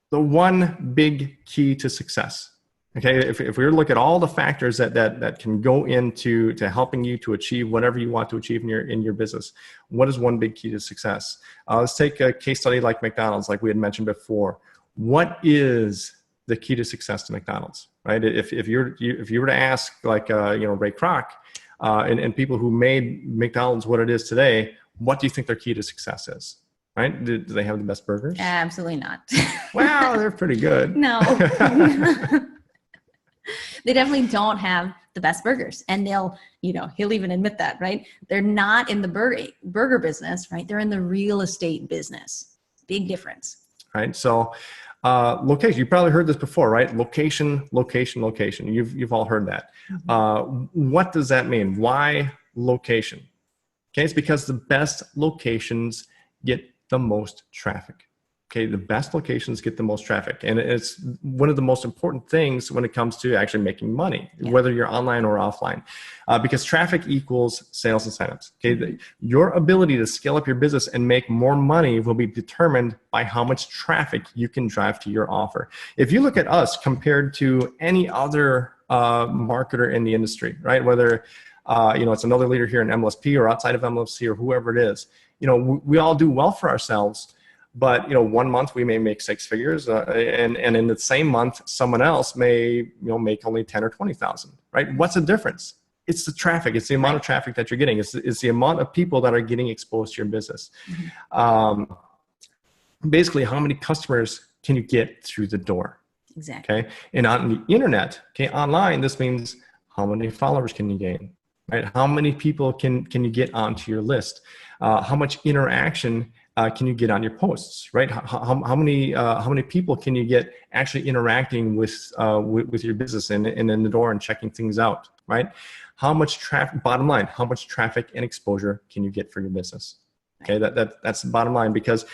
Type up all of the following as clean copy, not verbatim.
the one big key to success. Okay, if we were to look at all the factors that can go into helping you to achieve whatever you want to achieve in your business, what is one big key to success? Let's take a case study like McDonald's, like we had mentioned before. What is the key to success to McDonald's, right? If you were to ask like Ray Kroc and people who made McDonald's what it is today, what do you think their key to success is? Right? Do they have the best burgers? Absolutely not. Wow, they're pretty good. No. They definitely don't have the best burgers. And he'll even admit that, right? They're not in the burger business, right? They're in the real estate business. Big difference. Right. So location, you probably heard this before, right? Location, location, location. You've all heard that. Mm-hmm. What does that mean? Why location? Okay, it's because the best locations get the most traffic. Okay, the best locations get the most traffic. And it's one of the most important things when it comes to actually making money, whether you're online or offline, because traffic equals sales incentives. Okay, your ability to scale up your business and make more money will be determined by how much traffic you can drive to your offer. If you look at us compared to any other marketer in the industry, right? Whether it's another leader here in MLSP or outside of MLSP or whoever it is, we all do well for ourselves. But 1 month we may make 6 figures, and in the same month someone else may make only 10 or 20,000. Right? What's the difference? It's the traffic. It's the amount of traffic that you're getting. It's the amount of people that are getting exposed to your business. Mm-hmm. Basically, how many customers can you get through the door? Exactly. Okay. And on the internet, okay, online, this means how many followers can you gain? Right? How many people can you get onto your list? How much interaction can you get on your posts, right? How many people can you get actually interacting with your business and in the door and checking things out, right? How much traffic? Bottom line, how much traffic and exposure can you get for your business? Okay, that's the bottom line, because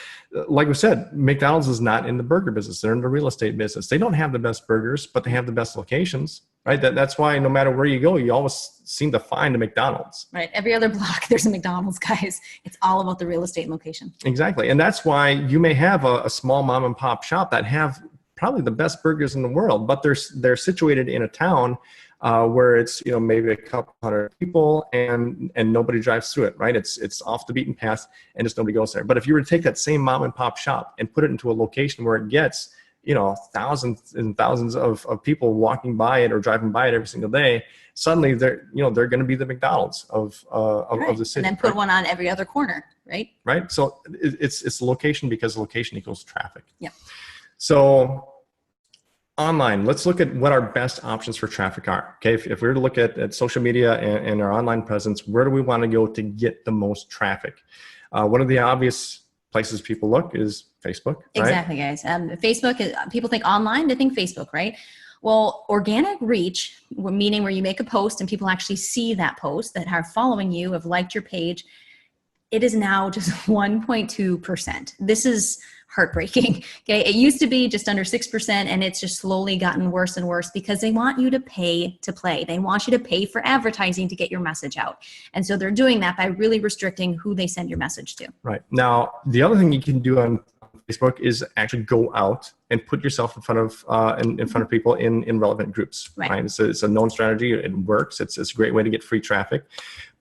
like we said, McDonald's is not in the burger business. They're in the real estate business. They don't have the best burgers, but they have the best locations, right? That's why no matter where you go, you always seem to find a McDonald's. Right. Every other block, there's a McDonald's, guys. It's all about the real estate location. Exactly. And that's why you may have a small mom and pop shop that have probably the best burgers in the world, but they're situated in a town where it's maybe a couple hundred people and nobody drives through it, right? It's off the beaten path and just nobody goes there. But if you were to take that same mom and pop shop and put it into a location where it gets thousands and thousands of people walking by it or driving by it every single day, suddenly they're going to be the McDonald's of the city. And then put one on every other corner, right? Right. So it's location, because location equals traffic. Yeah. So online, let's look at what our best options for traffic are. Okay, if we were to look at social media and our online presence, where do we want to go to get the most traffic? One of the obvious places people look is Facebook. Right? Exactly, guys. Facebook, people think online, they think Facebook, right? Well, organic reach, meaning where you make a post and people actually see that post, that are following you, have liked your page, it is now just 1.2%. This is heartbreaking. Okay, it used to be just under 6%, and it's just slowly gotten worse and worse because they want you to pay to play. They want you to pay for advertising to get your message out. And so they're doing that by really restricting who they send your message to. Right. Now, the other thing you can do on Facebook is actually go out and put yourself in front of people in relevant groups. Right. It's a known strategy. It works. It's a great way to get free traffic.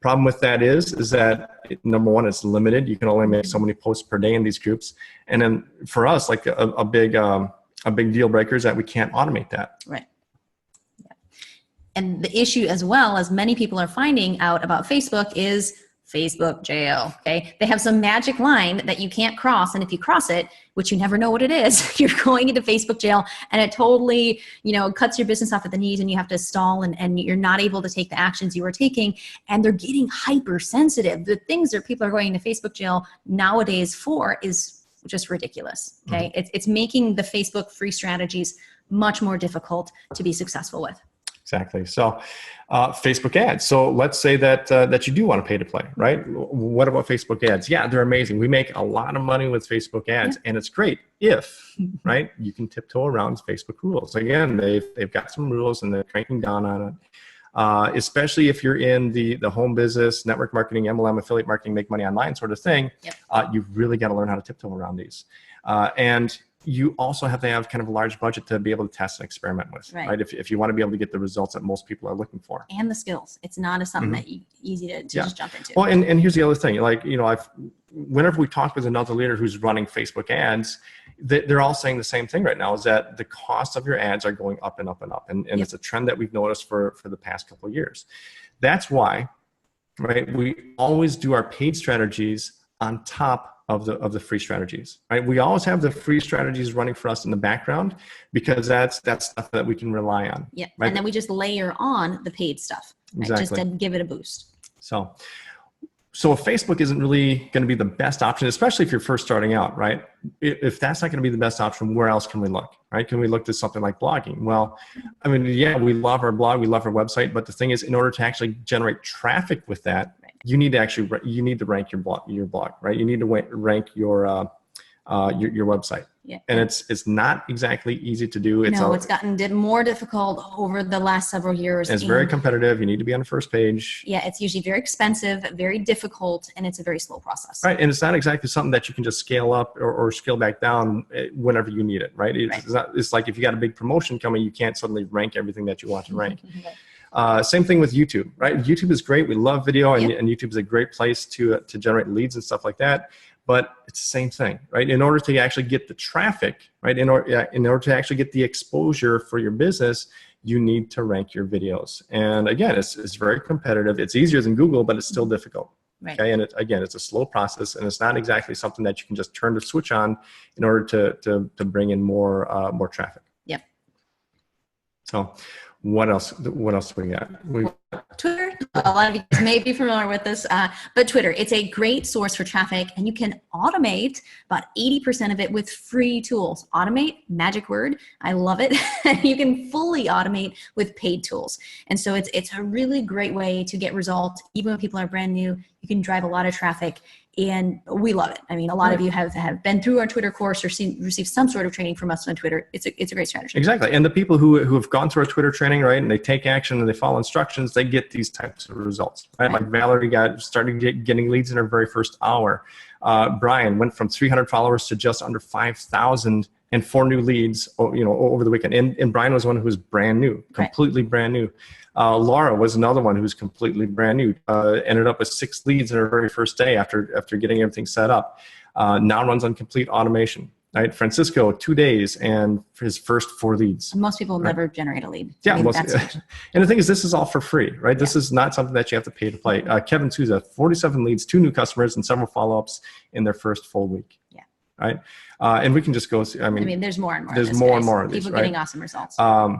Problem with that is that number one, it's limited. You can only make so many posts per day in these groups. And then for us, like a big deal breaker is that we can't automate that. Right. Yeah. And the issue, as well as many people are finding out about Facebook, is Facebook jail. Okay, they have some magic line that you can't cross, and if you cross it, which you never know what it is, you're going into Facebook jail, and it totally, cuts your business off at the knees, and you have to stall, and you're not able to take the actions you were taking. And they're getting hypersensitive. The things that people are going into Facebook jail nowadays for is just ridiculous. Okay, it's making the Facebook free strategies much more difficult to be successful with. Exactly. So Facebook ads. So let's say that you do want to pay to play, right? What about Facebook ads? Yeah, they're amazing. We make a lot of money with Facebook ads, and it's great if, right, you can tiptoe around Facebook rules. Again, they've got some rules and they're cranking down on it. Especially if you're in the home business, network marketing, MLM, affiliate marketing, make money online sort of thing, you've really got to learn how to tiptoe around these. And you also have to have kind of a large budget to be able to test and experiment with, Right. right? If you want to be able to get the results that most people are looking for. And the skills. It's not something that easy to just jump into. Well, and here's the other thing, like, whenever we talk with another leader who's running Facebook ads, they're all saying the same thing right now, is that the cost of your ads are going up and up and up. And it's a trend that we've noticed for the past couple of years. That's why, right, we always do our paid strategies on top of the free strategies, right? We always have the free strategies running for us in the background because that's stuff that we can rely on. Yeah, right? And then we just layer on the paid stuff, right? Exactly. Just to give it a boost. So if Facebook isn't really going to be the best option, especially if you're first starting out, right? If that's not going to be the best option, where else can we look, right? Can we look to something like blogging? Well, I mean, yeah, we love our blog, we love our website, but the thing is, in order to actually generate traffic with that, you need to rank your blog, right? You need to rank your website. Yeah. And it's not exactly easy to do. It's gotten more difficult over the last several years. It's very competitive. You need to be on the first page. Yeah, it's usually very expensive, very difficult, and it's a very slow process. Right, and it's not exactly something that you can just scale up or scale back down whenever you need it, right? It's like if you got a big promotion coming, you can't suddenly rank everything that you want to rank. Same thing with YouTube, right? YouTube is great. We love video, and YouTube is a great place to generate leads and stuff like that. But it's the same thing, right? In order to actually get the traffic, right? In order to actually get the exposure for your business, you need to rank your videos. And again, it's very competitive. It's easier than Google, but it's still difficult. Right. Okay, and it's a slow process, and it's not exactly something that you can just turn the switch on in order to bring in more traffic. Yep. So, what else do we got? Twitter. A lot of you may be familiar with this, but Twitter, it's a great source for traffic, and you can automate about 80% of it with free tools. Automate, magic word. I love it. You can fully automate with paid tools. And so it's a really great way to get results. Even when people are brand new, you can drive a lot of traffic, and we love it. I mean, a lot of you have been through our Twitter course or received some sort of training from us on Twitter. It's a great strategy. Exactly. And the people who have gone through our Twitter training, right, and they take action and they follow instructions, they get these types of results, right? Like Valerie started getting leads in her very first hour. Brian went from 300 followers to just under 5,000 and 4 new leads, over the weekend. And Brian was one who was brand new, completely brand new. Laura was another one who was completely brand new. Ended up with 6 leads in her very first day after getting everything set up. Now runs on complete automation. Right, Francisco, 2 days and for his first 4 leads. Most people never generate a lead. Yeah, and the thing is, this is all for free, right? This is not something that you have to pay to play. Kevin Souza, 47 leads, 2 new customers, and several follow-ups in their first full week. Yeah. Right, and we can just go. I mean, there's more and more. There's more and more of these. People getting awesome results. I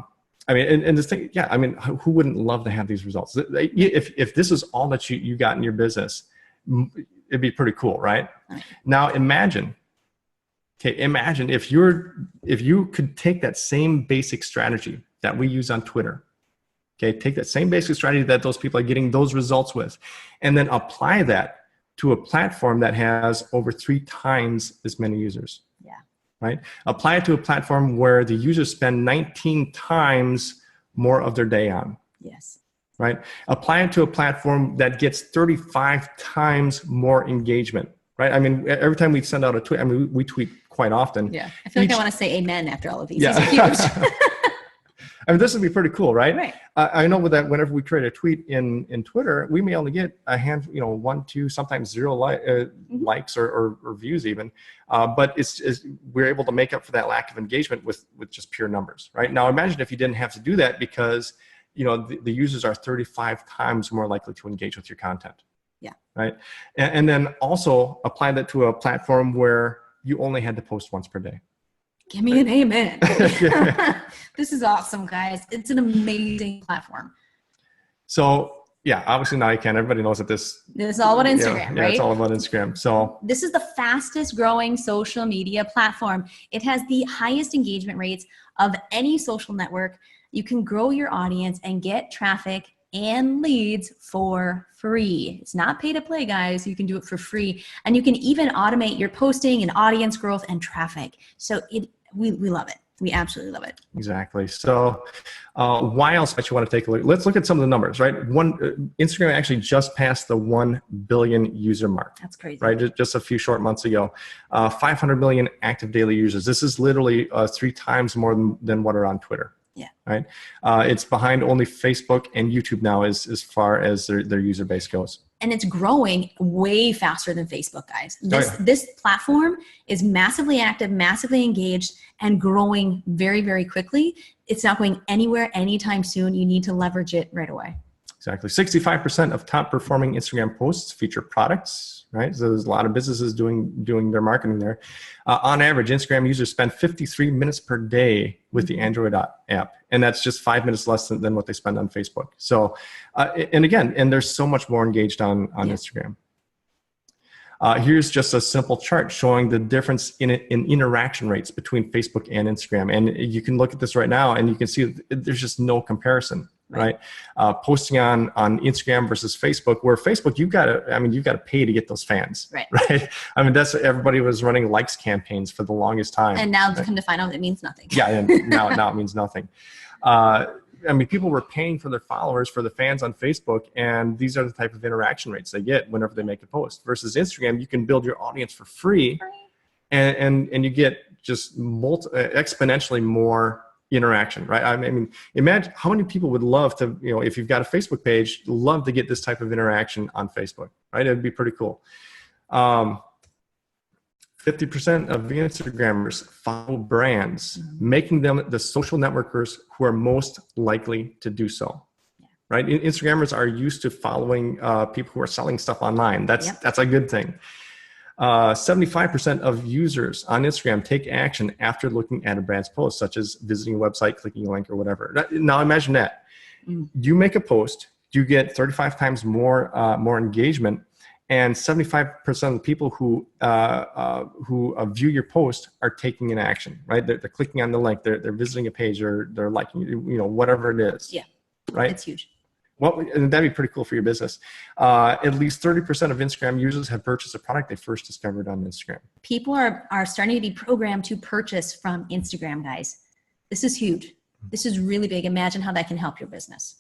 mean, and this thing, yeah. I mean, who wouldn't love to have these results? If this is all that you got in your business, it'd be pretty cool, right? Now imagine. Okay, imagine if you could take that same basic strategy that we use on Twitter, okay, take that same basic strategy that those people are getting those results with, and then apply that to a platform that has over 3 times as many users. Yeah. Right? Apply it to a platform where the users spend 19 times more of their day on. Yes. Right? Apply it to a platform that gets 35 times more engagement. Right? I mean, every time we send out a tweet, I mean, we tweet quite often. Yeah. I feel like I want to say amen after all of these. Yeah. These are huge. I mean, this would be pretty cool, right? Right. I know that whenever we create a tweet in Twitter, we may only get a handful, 1, 2, sometimes 0 likes or views even. But we're able to make up for that lack of engagement with just pure numbers, right? Now, imagine if you didn't have to do that because, the users are 35 times more likely to engage with your content. Yeah. Right. And then also apply that to a platform where you only had to post once per day. Give me an amen. This is awesome, guys. It's an amazing platform. So yeah, obviously now you can. Everybody knows that this is all about Instagram, right? Yeah, it's all about Instagram. So this is the fastest growing social media platform. It has the highest engagement rates of any social network. You can grow your audience and get traffic and leads for free. It's not pay to play, guys. You can do it for free. And you can even automate your posting and audience growth and traffic. So we love it. We absolutely love it. Exactly. So why else might you want to take a look? Let's look at some of the numbers, right? Instagram actually just passed the 1 billion user mark. That's crazy. Right? Just a few short months ago. 500 million active daily users. This is literally 3 times more than what are on Twitter. Yeah. Right. It's behind only Facebook and YouTube now as far as their user base goes. And it's growing way faster than Facebook, guys. yeah. This platform is massively active, massively engaged, and growing very, very quickly. It's not going anywhere anytime soon. You need to leverage it right away. Exactly. 65% of top performing Instagram posts feature products, right? So there's a lot of businesses doing their marketing there. On average, Instagram users spend 53 minutes per day with the Android app. And that's just 5 minutes less than what they spend on Facebook. So, and there's so much more engaged on Instagram. Here's just a simple chart showing the difference in interaction rates between Facebook and Instagram. And you can look at this right now and you can see there's just no comparison. Right. Posting on Instagram versus Facebook, where Facebook, you've got to pay to get those fans. Right. I mean, that's everybody was running likes campaigns for the longest time. And now come to find out it means nothing. Yeah. And now it means nothing. People were paying for their followers, for the fans on Facebook, and these are the type of interaction rates they get whenever they make a post. Versus Instagram, you can build your audience for free, and you get just exponentially more interaction, right? I mean, imagine how many people would love to, if you've got a Facebook page, love to get this type of interaction on Facebook, right? It'd be pretty cool. 50% of the Instagrammers follow brands, making them the social networkers who are most likely to do so, right? Instagrammers are used to following people who are selling stuff online. That's a good thing. 75% of users on Instagram take action after looking at a brand's post, such as visiting a website, clicking a link, or whatever. Now imagine that. You make a post, you get 35 times more engagement, and 75% of the people who view your post are taking an action, right? They're clicking on the link, they're visiting a page, or they're liking, whatever it is. Yeah, right. It's huge. Well, and that'd be pretty cool for your business. At least 30% of Instagram users have purchased a product they first discovered on Instagram. People are starting to be programmed to purchase from Instagram, guys. This is huge. This is really big. Imagine how that can help your business.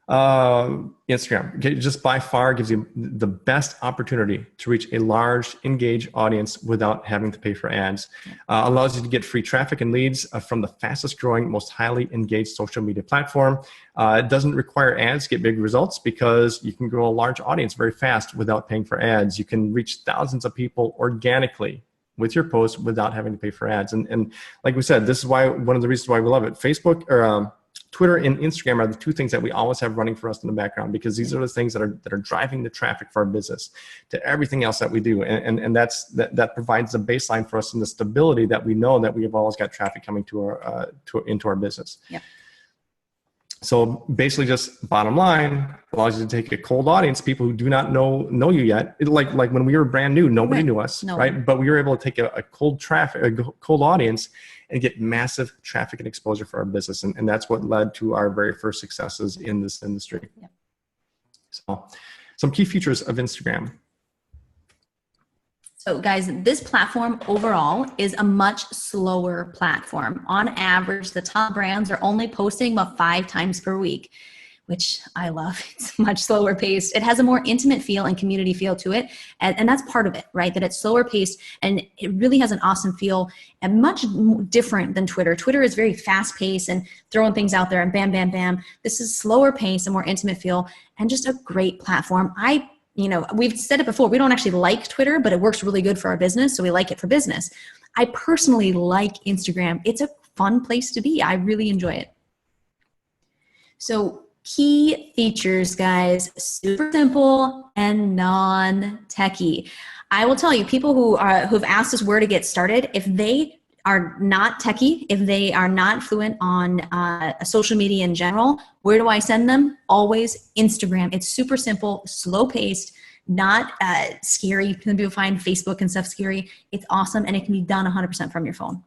Instagram just by far gives you the best opportunity to reach a large, engaged audience without having to pay for ads. Allows you to get free traffic and leads from the fastest growing, most highly engaged social media platform. It doesn't require ads to get big results because you can grow a large audience very fast without paying for ads. You can reach thousands of people organically with your posts without having to pay for ads. And like we said, this is one of the reasons why we love it. Facebook or Twitter and Instagram are the 2 things that we always have running for us in the background, because these are the things that are driving the traffic for our business to everything else that we do. And that provides the baseline for us and the stability that we know that we have always got traffic coming into our business. Yep. So basically, just bottom line, allows you to take a cold audience, people who do not know you yet. Like when we were brand new, nobody knew us, right? But we were able to take a cold audience and get massive traffic and exposure for our business. And that's what led to our very first successes in this industry. Yep. So some key features of Instagram. So guys, this platform overall is a much slower platform. On average, the top brands are only posting about 5 times per week, which I love. It's much slower paced. It has a more intimate feel and community feel to it. And that's part of it, right? That it's slower paced and it really has an awesome feel and much different than Twitter. Twitter is very fast paced and throwing things out there and bam, bam, bam. This is slower pace, a more intimate feel, and just a great platform. We've said it before, we don't actually like Twitter, but it works really good for our business. So we like it for business. I personally like Instagram. It's a fun place to be. I really enjoy it. So key features, guys, super simple and non-techie. I will tell you, people who've asked us where to get started, if they are not techie, if they are not fluent on social media in general, where do I send them? Always Instagram. It's super simple, slow paced, not scary. People find Facebook and stuff scary. It's awesome, and it can be done 100% from your phone.